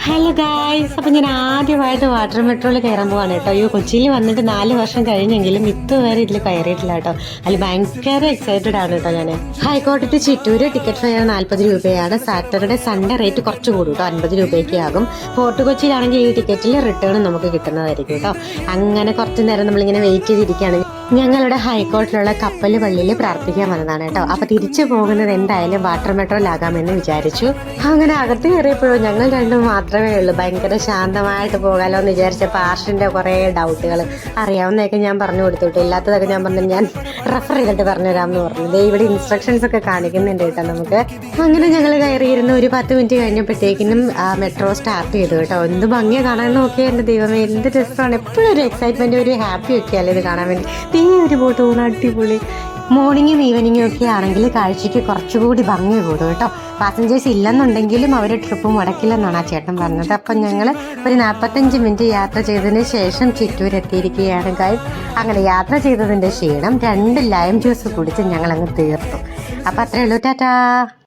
Hello guys, അപ്പം ഞാൻ ആദ്യമായിട്ട് വാട്ടർ മെട്രോയിൽ കയറാൻ പോവാണ് കേട്ടോ. കൊച്ചിയിൽ വന്നിട്ട് 4 വർഷം കഴിഞ്ഞെങ്കിലും ഇതുവരെ ഇതിൽ കയറിയിട്ടില്ല കേട്ടോ. അതിൽ ഭയങ്കര എക്സൈറ്റഡ് ആണ് കേട്ടോ ഞാൻ. ഹൈക്കോടതി ടു ചിറ്റൂര് ടിക്കറ്റ് ഫെയർ 40 രൂപയാണ്. സാറ്റർഡേ സൺഡേ റേറ്റ് കുറച്ച് കൂടും കേട്ടോ, 50 രൂപയ്ക്ക് ആകും. ഫോർട്ട് കൊച്ചിയിലാണെങ്കിൽ ഈ ടിക്കറ്റിൽ റിട്ടേൺ നമുക്ക് കിട്ടുന്നതായിരിക്കും കേട്ടോ. അങ്ങനെ കുറച്ച് നേരം നമ്മളിങ്ങനെ വെയിറ്റ് ചെയ്തിരിക്കുകയാണ്. ഞങ്ങളുടെ ഹൈക്കോർട്ടിലുള്ള കപ്പൽ പള്ളിയിൽ പ്രാർത്ഥിക്കാൻ വന്നതാണ് കേട്ടോ. അപ്പൊ തിരിച്ചു പോകുന്നത് എന്തായാലും വാട്ടർ മെട്രോയിലാകാമെന്ന് വിചാരിച്ചു. അങ്ങനെ അകത്ത് കയറിയപ്പോഴും ഞങ്ങൾ രണ്ടും മാത്രമേ ഉള്ളൂ. ഭയങ്കര ശാന്തമായിട്ട് പോകാലോ എന്ന് വിചാരിച്ചപ്പോൾ ആർഷിന്റെ കുറെ ഡൗട്ടുകൾ അറിയാവുന്നതൊക്കെ ഞാൻ പറഞ്ഞു കൊടുത്തു. ഇല്ലാത്തതൊക്കെ ഞാൻ പറഞ്ഞു ഞാൻ റെഫർ ചെയ്തിട്ട് പറഞ്ഞുതരാമെന്ന് പറഞ്ഞു. ഇവിടെ ഇൻസ്ട്രക്ഷൻസ് ഒക്കെ കാണിക്കുന്നുണ്ട് കേട്ടോ നമുക്ക്. അങ്ങനെ ഞങ്ങൾ കയറിയിരുന്ന ഒരു 10 മിനിറ്റ് കഴിഞ്ഞപ്പോഴത്തേക്കിനും മെട്രോ സ്റ്റാർട്ട് ചെയ്തു കേട്ടോ. എന്ത് ഭംഗിയെ കാണാൻ നോക്കിയാൽ എൻ്റെ ദൈവമേ, എന്ത് രസമാണ്. എപ്പോഴും ഒരു എക്സൈറ്റ്മെന്റ്, ഒരു ഹാപ്പി ഒക്കെ അല്ലേ ഇത് കാണാൻ വേണ്ടി. ഒരു ബോട്ട് പോകുന്ന അടിപൊളി. മോർണിംഗും ഈവനിങ്ങും ഒക്കെ ആണെങ്കിൽ കാഴ്ചയ്ക്ക് കുറച്ചുകൂടി ഭംഗി കൂടും കേട്ടോ. പാസഞ്ചേഴ്സ് ഇല്ലെന്നുണ്ടെങ്കിലും അവർ ട്രിപ്പ് മുടക്കില്ലെന്നാണ് ആ ചേട്ടൻ പറഞ്ഞത്. അപ്പം ഞങ്ങൾ ഒരു 45 മിനിറ്റ് യാത്ര ചെയ്തതിന് ശേഷം ചിറ്റൂർ എത്തിയിരിക്കുകയാണ് ഗൈസ്. അങ്ങനെ യാത്ര ചെയ്തതിൻ്റെ ക്ഷീണം 2 ലൈം ജ്യൂസ് കുടിച്ച് ഞങ്ങൾ അങ്ങ് തീർത്തു. അപ്പം അത്രയേ ഉള്ളൂ. ടാറ്റാ.